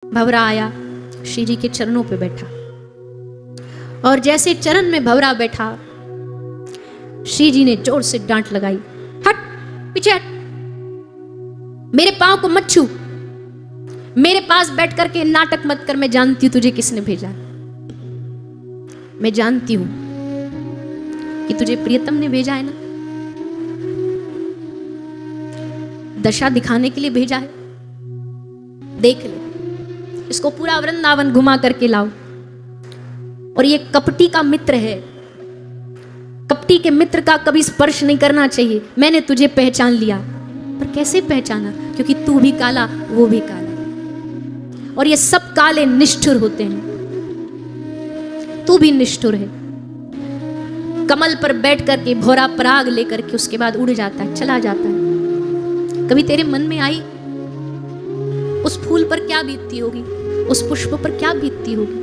भंवरा आया, श्री जी के चरणों पे बैठा, और जैसे चरण में भंवरा बैठा, श्री जी ने जोर से डांट लगाई, हट, पीछे हट, मेरे पांव को मत छू, मेरे पास बैठ करके नाटक मत कर, मैं जानती हूं तुझे किसने भेजा, मैं जानती हूं कि तुझे प्रियतम ने भेजा है ना, दशा दिखाने के लिए भेजा है, देख ले, इसको पूरा वृंदावन घुमा करके लाओ। और ये कपटी का मित्र है, कपटी के मित्र का कभी स्पर्श नहीं करना चाहिए। मैंने तुझे पहचान लिया, पर कैसे पहचाना? क्योंकि तू भी काला, वो भी काला, और ये सब काले निष्ठुर होते हैं, तू भी निष्ठुर है। कमल पर बैठ करके भौरा पराग लेकर के उसके बाद उड़ जाता है, चला जाता है। कभी तेरे मन में आई उस फूल पर क्या बीतती होगी, उस पुष्प पर क्या बीतती होगी?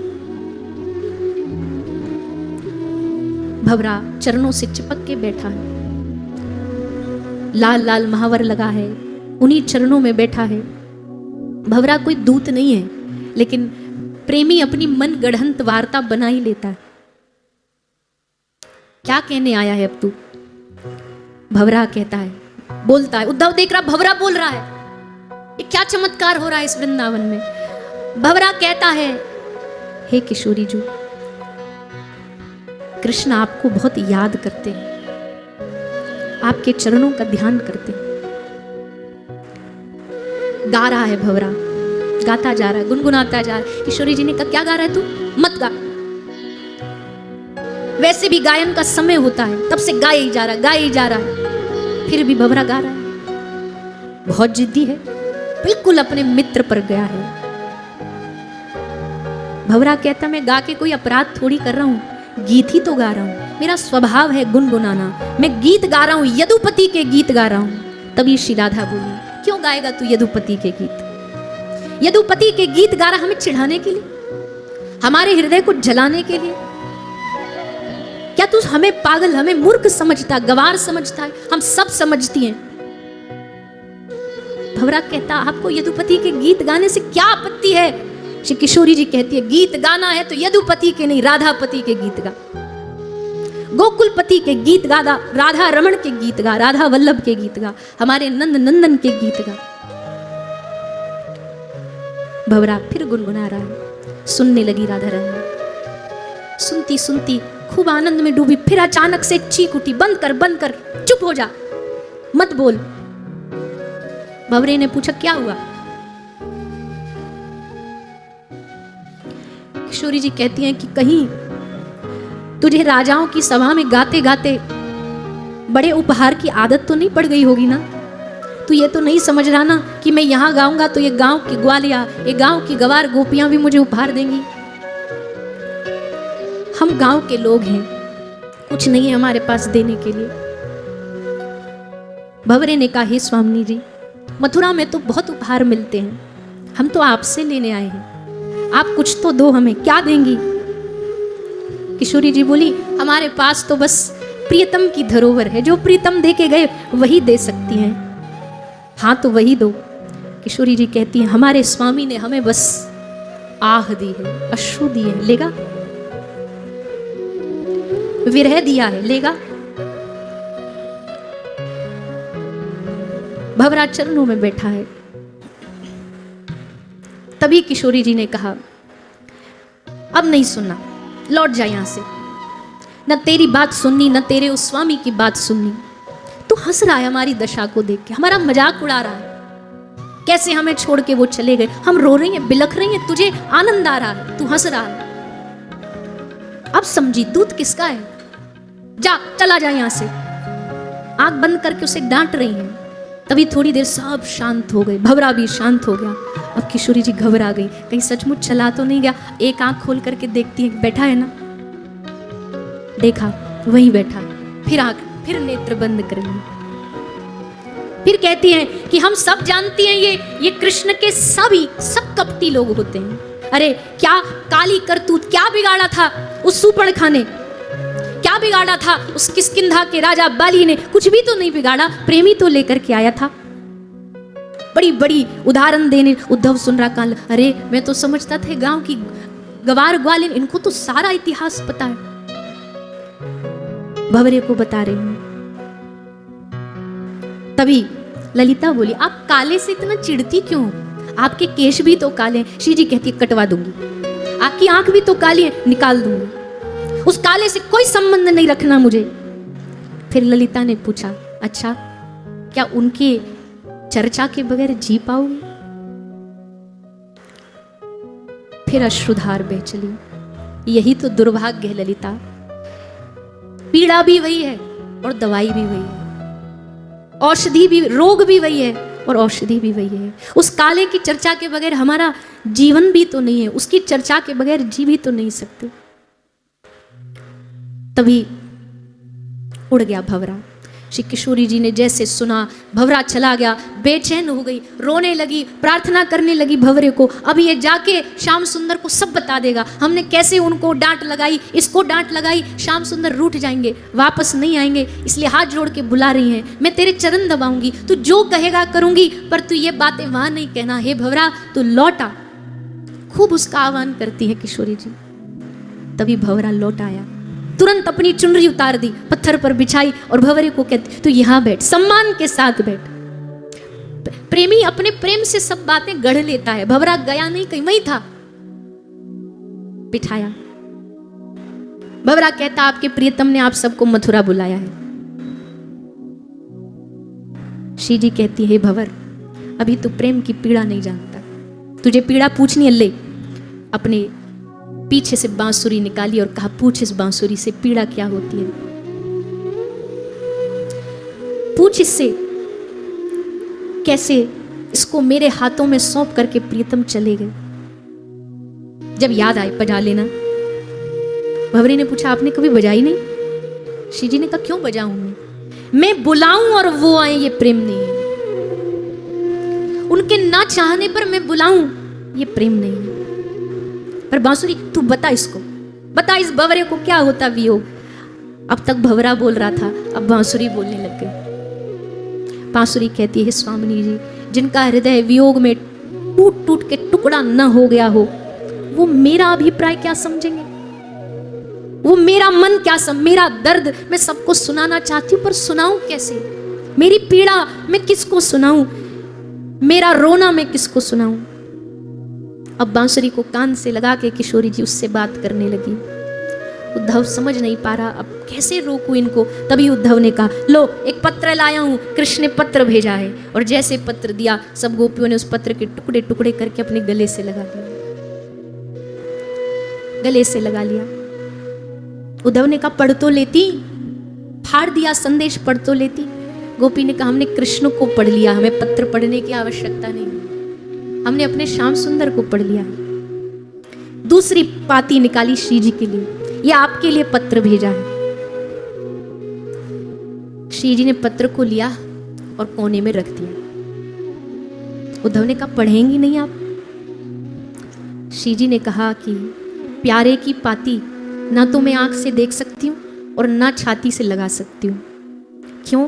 भंवरा चरणों से चिपक के बैठा है, लाल लाल महावर लगा है, उन्हीं चरणों में बैठा है। भंवरा कोई दूत नहीं है, लेकिन प्रेमी अपनी मन गढ़ंत वार्ता बना ही लेता है। क्या कहने आया है अब तू? भंवरा कहता है, बोलता है, उद्धव देख रहा, भंवरा बोल रहा है, ये क्या चमत्कार हो रहा है इस वृंदावन में। भंवरा कहता है, हे किशोरी जी, कृष्ण आपको बहुत याद करते हैं, आपके चरणों का ध्यान करते हैं। गा रहा है भंवरा, गाता जा रहा है, गुनगुनाता जा रहा है। किशोरी जी ने कहा, क्या गा रहा है तू? मत गा। वैसे भी गायन का समय होता है, तब से गाए ही जा रहा है, गाए ही जा रहा है। फिर भी भंवरा गा रहा है, बहुत जिद्दी है, बिल्कुल अपने मित्र पर गया है। भंवरा कहता, मैं गा के कोई अपराध थोड़ी कर रहा हूं, गीत ही तो गा रहा हूं, मेरा स्वभाव है गुनगुनाना, मैं गीत गा रहा हूं, यदुपति के गीत गा रहा हूं। तभी श्री राधा बोली, क्यों गाएगा तू यदुपति के गीत? यदुपति के गीत गा रहा हमें चिढ़ाने के लिए, हमारे हृदय को जलाने के लिए? क्या तू हमें पागल, हमें मूर्ख समझता, गवार समझता है? हम सब समझती हैं। भंवरा कहता, आपको यदुपति के गीत गाने से क्या आपत्ति है? श्री किशोरी जी कहती है, गीत गाना है तो यदुपति के नहीं, राधापति के गीत गा, गोकुलपति के गीत गा, राधा रमण के गीत गा, राधा वल्लभ के गीत गा, हमारे नंद नंदन के गीत गा। भंवरा फिर गुनगुना रहा है, सुनने लगी राधा रानी, सुनती सुनती खूब आनंद में डूबी। फिर अचानक से एक चीख उठी, बंद कर, बंद कर, चुप हो जा, मत बोल। भंवरे ने पूछा, क्या हुआ? किशोरी जी कहती हैं कि कहीं तुझे राजाओं की सभा में गाते गाते बड़े उपहार की आदत तो नहीं पड़ गई होगी ना? तू ये तो नहीं समझ रहा ना कि मैं यहां गाऊंगा तो ये गांव की ग्वालिया, ये गांव की गवार गोपियां भी मुझे उपहार देंगी? हम गांव के लोग हैं, कुछ नहीं है हमारे पास देने के लिए। भंवरे ने कहा, हे स्वामी जी, मथुरा में तो बहुत उपहार मिलते हैं, हम तो आपसे लेने आए हैं, आप कुछ तो दो हमें, क्या देंगी? किशोरी जी बोली, हमारे पास तो बस प्रियतम की धरोहर है, जो प्रियतम दे के गए वही दे सकती हैं। हाँ तो वही दो। किशोरी जी कहती हैं, हमारे स्वामी ने हमें बस आह दी है, अश्रु दिए हैं, लेगा? विरह दिया है, लेगा? भंवरा चरणों में बैठा है। तभी किशोरी जी ने कहा, अब नहीं सुनना, लौट जा यहां से, न तेरी बात सुननी, न तेरे उस स्वामी की बात सुननी। तू हंस रहा है हमारी दशा को देख के, हमारा मजाक उड़ा रहा है, कैसे हमें छोड़ के वो चले गए, हम रो रही हैं, बिलख रही हैं, तुझे आनंद आ रहा है, तू हंस रहा है। अब समझी दूत किसका है, जा, चला जा यहां से। आंख बंद करके उसे डांट रही हैं। तभी थोड़ी देर सब शांत हो गए, भंवरा भी शांत हो गया। अब किशोरी जी घबरा गई, कहीं सचमुच चला तो नहीं गया। एक आंख खोल करके देखती है, बैठा है ना? देखा, वहीं बैठा। फिर नेत्र बंद कर ली। फिर कहती हैं कि हम सब जानती हैं ये कृष्ण के सब कपटी लोग होते हैं। अरे क्या काली करतूत, क्या बिगाड़ा था उस सूर्पणखा ने, क्या बिगाड़ा था उस किष्किंधा के राजा बाली ने? कुछ भी तो नहीं बिगाड़ा, प्रेमी तो लेकर के आया था। बड़ी बड़ी उदाहरण देने। उद्धव सुन रहा, कान, अरे मैं तो समझता था गांव की गवार ग्वालिन, इनको तो सारा इतिहास पता है। भंवरे को बता रही हूं। तभी ललिता बोली, आप काले से इतना चिढ़ती क्यों? आपके केश भी तो काले हैं। श्री जी कहती है, कटवा दूंगी। आपकी आंख भी तो काली है, निकाल दूंगी। उस काले से कोई संबंध नहीं रखना मुझे। फिर ललिता ने पूछा, अच्छा क्या उनके चर्चा के बगैर जी पाओगे? फिर अश्रुधार बह चली। यही तो दुर्भाग्य है ललिता, पीड़ा भी वही है और दवाई भी वही है, औषधि भी, रोग भी वही है और औषधि भी वही है। उस काले की चर्चा के बगैर हमारा जीवन भी तो नहीं है, उसकी चर्चा के बगैर जी भी तो नहीं सकते। तभी उड़ गया भंवरा। श्री किशोरी जी ने जैसे सुना, भंवरा चला गया, बेचैन हो गई, रोने लगी, प्रार्थना करने लगी भंवरे को, अब ये जाके श्याम सुंदर को सब बता देगा, हमने कैसे उनको डांट लगाई, इसको डांट लगाई। श्याम सुंदर रूठ जाएंगे, वापस नहीं आएंगे, इसलिए हाथ जोड़ के बुला रही हैं, मैं तेरे चरण दबाऊंगी, तू जो कहेगा करूंगी, पर तू ये बातें वहां नहीं कहना। हे भंवरा तू लौट आ। खूब उसका आह्वान करती है किशोरी जी। तभी भंवरा लौट आया, तुरंत अपनी चुनरी उतार दी, पत्थर पर बिछाई और भंवरे को कहती, तू यहां बैठ, सम्मान के साथ बैठ। प्रेमी अपने प्रेम से सब बातें गढ़ लेता है। भंवरा गया नहीं कहीं, वही था, बिठाया। भंवरा कहता, आपके प्रियतम ने आप सबको मथुरा बुलाया है। श्री जी कहती है, भंवर अभी तू प्रेम की पीड़ा नहीं जानता, तुझे पीड़ा पूछनी है, ले। अपने पीछे से बांसुरी निकाली और कहा, पूछ इस बांसुरी से पीड़ा क्या होती है, पूछ इससे कैसे इसको मेरे हाथों में सौंप करके प्रियतम चले गए। जब याद आए बजा लेना। भंवरे ने पूछा, आपने कभी बजाई नहीं? श्री जी ने कहा, क्यों बजाऊं मैं बुलाऊं और वो आए, ये प्रेम नहीं है। उनके ना चाहने पर मैं बुलाऊं, ये प्रेम नहीं है। पर बांसुरी तू बता, इसको बता, इस भंवरे को क्या होता वियोग। अब तक भंवरा बोल रहा था, अब बांसुरी बोलने लग गई। बांसुरी कहती है, स्वामिनी जी, जिनका हृदय वियोग में टूट टूट के टुकड़ा न हो गया हो, वो मेरा अभिप्राय क्या समझेंगे, वो मेरा मन क्या मेरा दर्द मैं सबको सुनाना चाहती हूँ, पर सुनाऊं कैसे? मेरी पीड़ा मैं किसको सुनाऊं, मेरा रोना मैं किसको सुनाऊं? अब बांसुरी को कान से लगा के किशोरी जी उससे बात करने लगी। उद्धव समझ नहीं पा रहा, अब कैसे रोकूं इनको। तभी उद्धव ने कहा, लो एक पत्र लाया हूं, कृष्ण ने पत्र भेजा है। और जैसे पत्र दिया, सब गोपियों ने उस पत्र के टुकड़े टुकड़े करके अपने गले से लगा लिया, गले से लगा लिया। उद्धव ने कहा, पढ़ तो लेती, फाड़ दिया संदेश, पढ़ तो लेती। गोपी ने कहा, हमने कृष्ण को पढ़ लिया, हमें पत्र पढ़ने की आवश्यकता नहीं, हमने अपने श्याम सुंदर को पढ़ लिया। दूसरी पाती निकाली श्री जी के लिए, ये आपके लिए पत्र भेजा है। श्री जी ने पत्र को लिया और कोने में रख दिया। उद्धव ने कहा, पढ़ेंगी नहीं आप? श्री जी ने कहा कि प्यारे की पाती ना तो मैं आंख से देख सकती हूं और ना छाती से लगा सकती हूं। क्यों?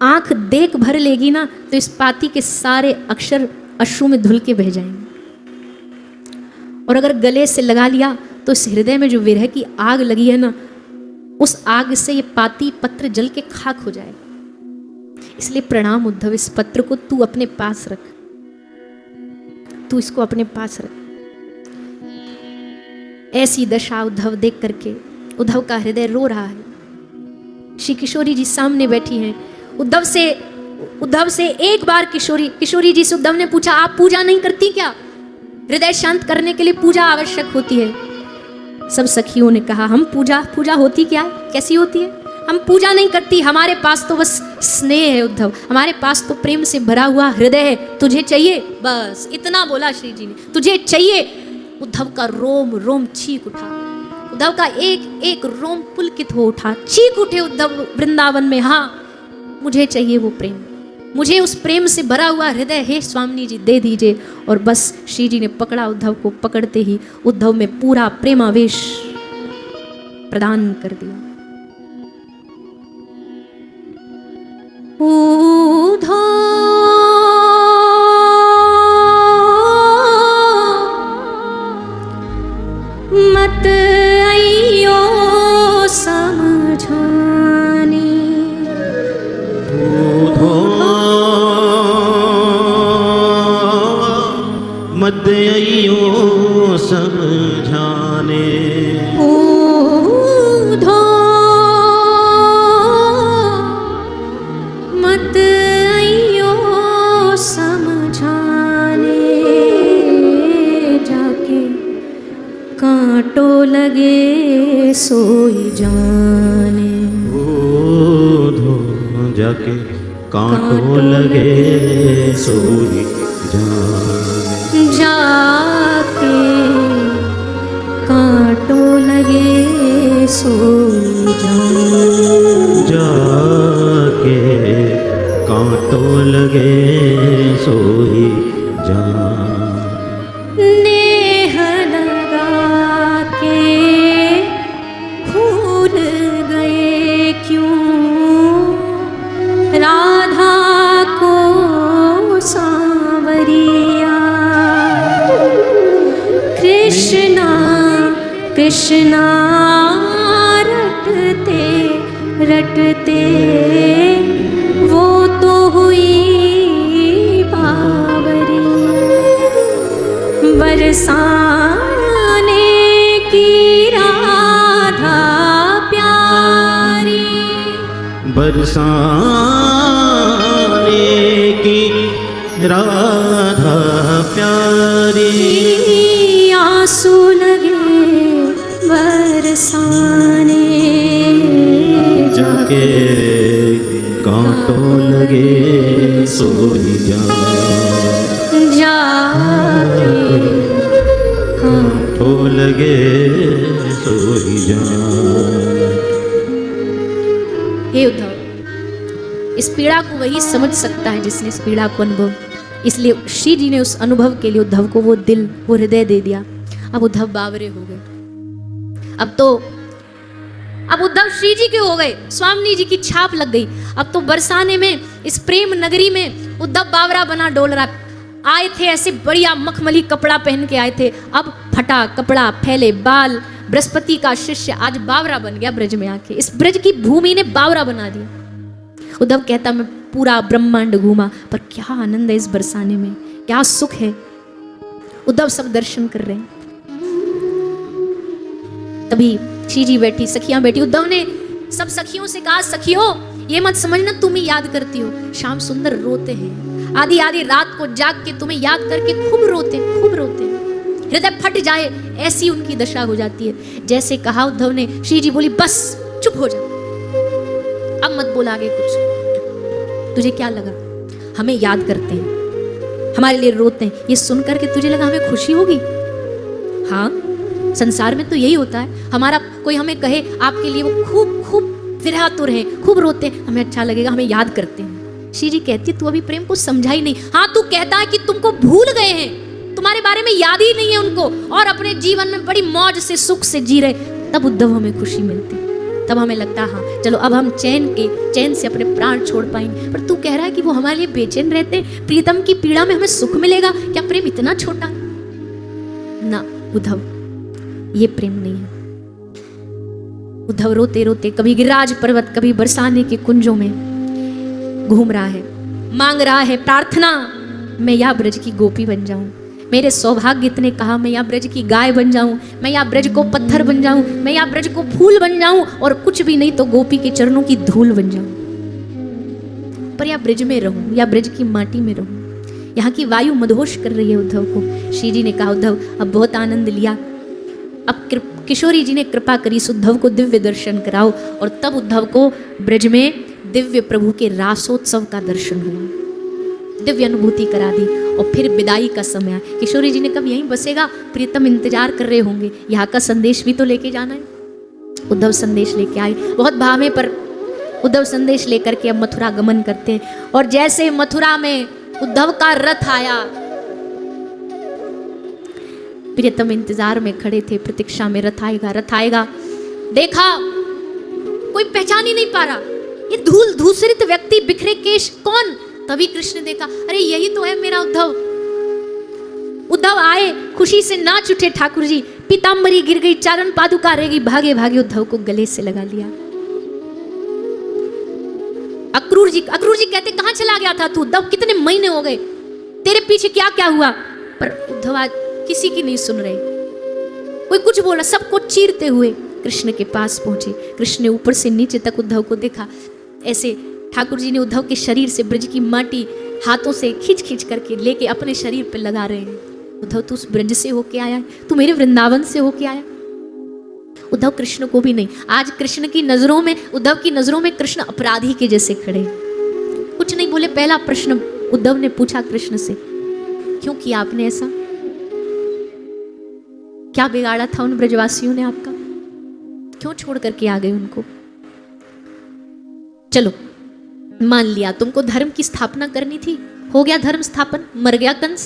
आंख देख भर लेगी ना तो इस पाती के सारे अक्षर अश्रु में धुल के बह जाएंगे, और अगर गले से लगा लिया तो इस हृदय में जो विरह की आग लगी है ना, उस आग से ये पाती पत्र जल के खाक हो जाएगा। इसलिए प्रणाम उद्धव, इस पत्र को तू अपने पास रख, तू इसको अपने पास रख। ऐसी दशा उद्धव देख करके उद्धव का हृदय रो रहा है। श्री किशोरी जी सामने बैठी हैं। उद्धव से एक बार किशोरी जी से उद्धव ने पूछा, आप पूजा नहीं करती क्या? हृदय शांत करने के लिए पूजा आवश्यक होती है। सब सखियों ने कहा, हम पूजा होती क्या है, कैसी होती है? हम पूजा नहीं करती, हमारे पास तो बस स्नेह है उद्धव, हमारे पास तो प्रेम से भरा हुआ हृदय है। तुझे चाहिए, बस इतना बोला श्री जी ने, तुझे चाहिए। उद्धव का रोम रोम चीख उठा, उद्धव का एक एक रोम पुलकित हो उठा, चीख उठे उद्धव वृंदावन में, हाँ मुझे चाहिए वो प्रेम, मुझे उस प्रेम से भरा हुआ हृदय, हे स्वामिनी जी दे दीजिए। और बस श्री जी ने पकड़ा उद्धव को, पकड़ते ही उद्धव में पूरा प्रेमावेश प्रदान कर दिया। उद्धव मत अइयो समझाने। उद्धव मत अइयो समझाने, जाके कांटो लगे सोई जाने। उद्धव जाके कांटो लगे सोई जाने। जाके कांटो लगे सोई जाने। जाके कांटो लगे सोई जाने। नेह लगा के भूल गए क्यों राधा को सांवरिया। कृष्णा कृष्णा रटते रटते वो तो हुई बावरी। बरसाने की राधा प्यारी। बरसाने की राधा प्यारी। आंसू लगे बरसाने, जाके कांटो लगे सोई जाने। जाके कांटो लगे सोई जाने। हे उद्धव, इस पीड़ा को वही समझ सकता है जिसने इस पीड़ा को अनुभव, इसलिए श्री जी ने उस अनुभव के लिए उद्धव को वो दिल, वो हृदय दे दिया। अब उद्धव बावरे हो गए। अब उद्धव श्री जी के हो गए, स्वामी जी की छाप लग गई। अब तो बरसाने में, इस प्रेम नगरी में उद्धव बावरा बना डोल रहा। आए थे ऐसे बढ़िया मखमली कपड़ा पहन के आए थे, अब फटा कपड़ा, फैले बाल, बृहस्पति का शिष्य आज बावरा बन गया ब्रज में आके। इस ब्रज की भूमि ने बावरा बना दिया। उद्धव कहता मैं पूरा ब्रह्मांड घूमा, पर क्या आनंद है इस बरसाने में, क्या सुख है। उद्धव सब दर्शन कर रहे हैं। तभी श्री जी बैठी, सखियां बैठी। उद्धव ने सब सखियों से कहा, सखियों ये मत समझना तुम ही याद करती हो, श्याम सुंदर रोते हैं, आधी आधी रात को जाग के तुम्हें याद करके खूब रोते हैं, हृदय फट जाए ऐसी उनकी दशा हो जाती है। जैसे कहा उद्धव ने, श्री जी बोली बस चुप हो जा, अब मत बोल आगे कुछ। तुझे क्या लगा हमें याद करते हैं, हमारे लिए रोते हैं, ये सुन करके तुझे लगा हमें खुशी होगी? हाँ, संसार में तो यही होता है। हमारा कोई हमें कहे आपके लिए वो खूब खूब विरहातुर है, खूब रोते हैं, हमें अच्छा लगेगा, हमें याद करते हैं। श्री जी कहती तू अभी प्रेम को समझा ही नहीं। हाँ, तू कहता है कि तुमको भूल गए हैं, तुम्हारे बारे में याद ही नहीं है उनको, और अपने जीवन में बड़ी मौज से सुख से जी रहे। तब उद्धव हमें खुशी मिलती, तब हमें लगता हाँ चलो अब हम चैन से अपने प्राण छोड़ पाएंगे। पर तू कह रहा है कि वो हमारे लिए बेचैन रहते, प्रीतम की पीड़ा में हमें सुख मिलेगा। क्या प्रेम इतना छोटा है? ना उद्धव, ये प्रेम नहीं है। उद्धव रोते रोते कभी गिरिराज पर्वत, कभी बरसाने के कुंजों में घूम रहा है, मांग रहा है प्रार्थना, मैं या ब्रज की गोपी बन जाऊं। मेरे सौभाग्य ने कहा मैं या ब्रज की गाय बन जाऊं, मैं या ब्रज को पत्थर बन जाऊं, मैं या ब्रज को फूल बन जाऊं, और कुछ भी नहीं तो गोपी के चरणों की धूल बन जाऊं। पर या ब्रज में रहूं, या ब्रज की माटी में रहूं। यहाँ की वायु मदहोश कर रही है उद्धव को। श्री जी ने कहा उद्धव अब बहुत आनंद लिया, अब किशोरी जी ने कृपा करी, उद्धव को दिव्य दर्शन कराओ। और तब उद्धव को ब्रज में दिव्य प्रभु के रासोत्सव का दर्शन हुआ, दिव्य अनुभूति करा दी। और फिर विदाई का समय, किशोरी जी ने कब यहीं बसेगा, प्रीतम इंतजार कर रहे होंगे, यहाँ का संदेश भी तो लेके जाना है। उद्धव संदेश लेके आए, बहुत भाव में, पर उद्धव संदेश लेकर के अब मथुरा गमन करते हैं। और जैसे मथुरा में उद्धव का रथ आया, प्रियतम इंतजार में खड़े थे, प्रतीक्षा में रथ आएगा। देखा कोई पहचान ही नहीं पा रहा, ये धूल धूसरित व्यक्ति, बिखरे केश, कौन? तभी कृष्ण देखा, अरे यही तो है मेरा उद्धव। उद्धव आए, खुशी से नाच उठे ठाकुर जी, पीताम्बरी गिर गई, चारण पादुका रह गई, भागे भागे उद्धव को गले से लगा लिया। अक्रूर जी कहते कहां चला गया था तू उद्धव, कितने महीने हो गए, तेरे पीछे क्या क्या हुआ? पर उद्धव आज किसी की नहीं सुन रहे, कोई कुछ बोला, सबको चीरते हुए कृष्ण के पास पहुंचे। कृष्ण ने ऊपर से नीचे तक उद्धव को देखा। ऐसे ठाकुर जी ने उद्धव के शरीर से ब्रज की माटी हाथों से खींच खींच करके लेके अपने शरीर पे लगा रहे हैं। उद्धव तू उस ब्रज से होके आया है, तू मेरे वृंदावन से होके आया। उद्धव कृष्ण को भी नहीं, आज कृष्ण की नजरों में, उद्धव की नजरों में कृष्ण अपराधी के जैसे खड़े, कुछ नहीं बोले। पहला प्रश्न उद्धव ने पूछा कृष्ण से, क्यों किया आपने ऐसा? क्या बिगाड़ा था उन ब्रजवासियों ने आपका? क्यों छोड़ करके आ गए उनको? चलो मान लिया तुमको धर्म की स्थापना करनी थी, हो गया धर्म स्थापन, मर गया कंस,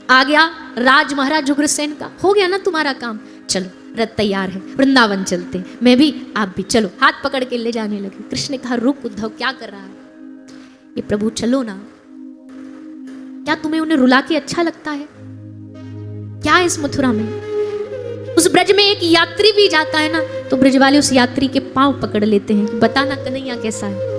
आ गया राज महाराज उग्रसेन का, हो गया ना तुम्हारा काम। चलो रथ तैयार है, वृंदावन चलते, मैं भी आप भी, चलो। हाथ पकड़ के ले जाने लगे। कृष्ण ने कहा रुक उद्धव, क्या कर रहा है ये? प्रभु चलो ना, क्या तुम्हें उन्हें रुला के अच्छा लगता है क्या? इस मथुरा में, उस ब्रज में एक यात्री भी जाता है ना तो ब्रज वाले उस यात्री के पांव पकड़ लेते हैं, बताना कन्हैया कैसा है।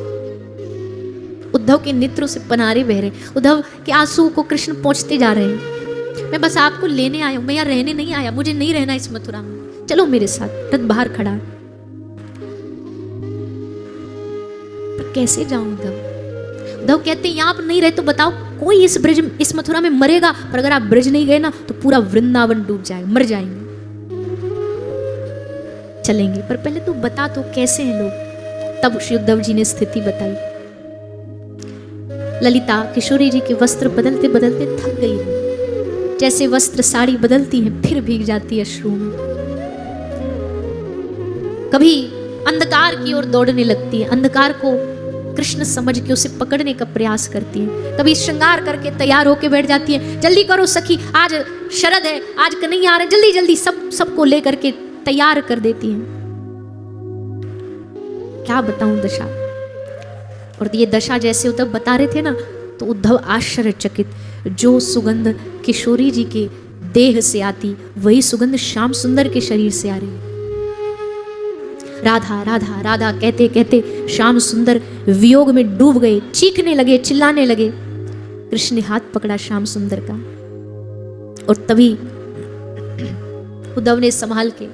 उद्धव के नेत्रों से पनारे बह रहे, उद्धव के आंसू को कृष्ण पहुंचते जा रहे हैं। मैं बस आपको लेने आया हूं, मैं यहाँ रहने नहीं आया, मुझे नहीं रहना इस मथुरा में, चलो मेरे साथ। रथ बाहर खड़ा है, पर कैसे जाऊं उद्धव? उद्धव कहते हैं आप नहीं रहे तो बताओ, कोई इस ब्रज, इस मथुरा में मरेगा, पर अगर आप ब्रज नहीं गए ना तो पूरा वृंदावन डूब जाएगा, मर जाएंगे। चलेंगे, पर पहले तो बता तो कैसे हैं लोग। तब श्री उद्धव जी ने स्थिति बताई। ललिता किशोरी जी के वस्त्र बदलते बदलते थक गई है, जैसे वस्त्र साड़ी बदलती हैं फिर भीग जाती है अश्रु में। कभी अंधकार की ओर दौड़ने लगती है, अंधकार को कृष्ण समझ के उसे पकड़ने का प्रयास करती है। कभी श्रृंगार करके तैयार होके बैठ जाती है, जल्दी करो सखी, आज शरद है, आज कन्हैया आ रहे, जल्दी जल्दी सबको लेकर के तैयार कर देती हैं। क्या बताऊं दशा। और ये दशा जैसे उद्धव बता रहे थे ना तो उद्धव आश्चर्यचकित, जो सुगंध किशोरी जी के देह से आती वही सुगंध श्याम सुंदर के शरीर से आ रही। राधा राधा राधा कहते कहते श्याम सुंदर वियोग में डूब गए, चीखने लगे, चिल्लाने लगे। कृष्ण ने हाथ पकड़ा श्याम सुंदर का और तभी उद्धव ने संभाल के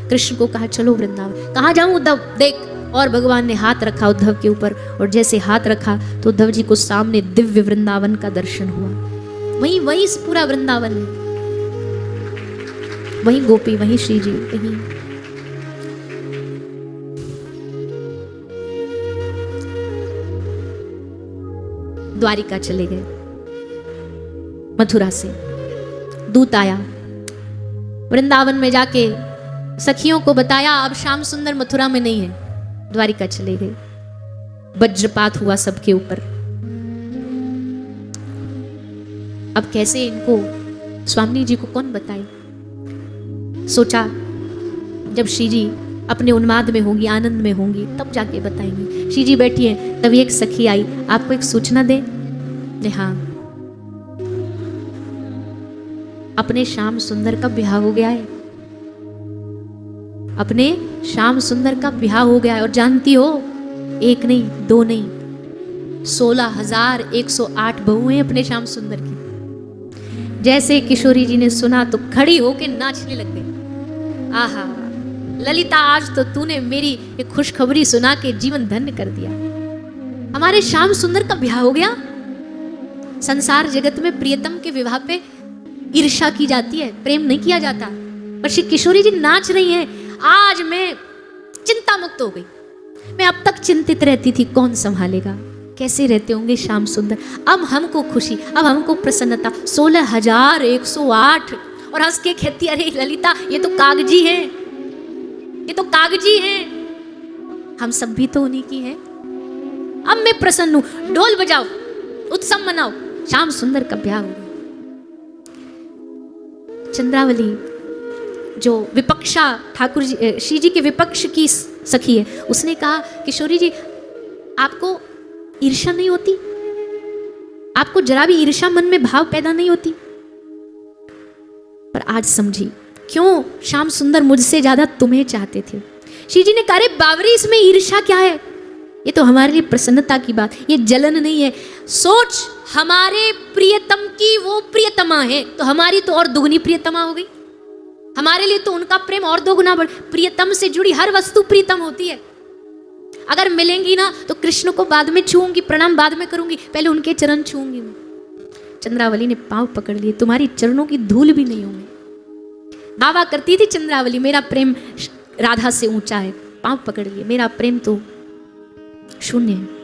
कृष्ण को कहा चलो वृंदावन। कहाँ जाऊं उद्धव, देख। और भगवान ने हाथ रखा उद्धव के ऊपर और जैसे हाथ रखा तो उद्धव जी को सामने दिव्य वृंदावन का दर्शन हुआ। वहीं वहीं पूरा वृंदावन है, वहीं गोपी, वहीं श्री जी, वहीं द्वारिका चले गए। मथुरा से दूत आया, वृंदावन में जाके सखियों को बताया अब श्याम सुंदर मथुरा में नहीं है, द्वारिका चले गए। वज्रपात हुआ सबके ऊपर। अब कैसे इनको स्वामी जी को कौन बताए? सोचा जब श्री जी अपने उन्माद में होंगी, आनंद में होंगी, तब जाके बताएंगी। श्री जी बैठी है, तभी एक सखी आई, आपको एक सूचना दे। हाँ, अपने श्याम सुंदर का ब्याह हो गया है, अपने श्याम सुंदर का ब्याह हो गया है। और जानती हो, एक नहीं, दो नहीं, 16,108 बहुएं अपने श्याम सुंदर की। जैसे किशोरी जी ने सुना तो खड़ी होके नाचने लग गई। आहा ललिता, आज तो तूने मेरी एक खुशखबरी सुना के जीवन धन्य कर दिया। हमारे श्याम सुंदर का ब्याह हो गया। संसार जगत में प्रियतम के विवाह पे ईर्ष्या की जाती है, प्रेम नहीं किया जाता। पर श्री किशोरी जी नाच रही हैं। आज मैं चिंता मुक्त हो गई। मैं अब तक चिंतित रहती थी कौन संभालेगा, कैसे रहते होंगे श्याम सुंदर। अब हमको खुशी, अब हमको प्रसन्नता। 16,108। और हंस के कहती, अरे ललिता ये तो कागजी है, ये तो कागजी है, हम सब भी तो उन्हीं की हैं। अब मैं प्रसन्न हूं, ढोल बजाओ, उत्सव मनाओ, श्याम सुंदर का ब्याह हो गया। चंद्रावली जो विपक्षा ठाकुर जी, श्री जी के विपक्ष की सखी है, उसने कहा किशोरी जी आपको ईर्ष्या नहीं होती? आपको जरा भी ईर्ष्या मन में भाव पैदा नहीं होती? पर आज समझी क्यों श्याम सुंदर मुझसे ज्यादा तुम्हें चाहते थे। श्री जी ने कहा, बावरी इसमें ईर्ष्या क्या है? ये तो हमारे लिए प्रसन्नता की बात, ये जलन नहीं है। सोच, हमारे प्रियतम की वो प्रियतमा है, तो हमारी तो और दुगनी प्रियतमा हो गई। हमारे लिए तो उनका प्रेम और दो गुना बढ़। प्रियतम से जुड़ी हर वस्तु प्रियतम होती है। अगर मिलेंगी ना तो कृष्ण को बाद में छूऊंगी, प्रणाम बाद में करूंगी, पहले उनके चरण छूऊंगी मैं। चंद्रावली ने पांव पकड़ लिए, तुम्हारी चरणों की धूल भी नहीं होंगे। दावा करती थी चंद्रावली, मेरा प्रेम राधा से ऊंचा है। पांव पकड़ लिए, मेरा प्रेम तो शून्य है।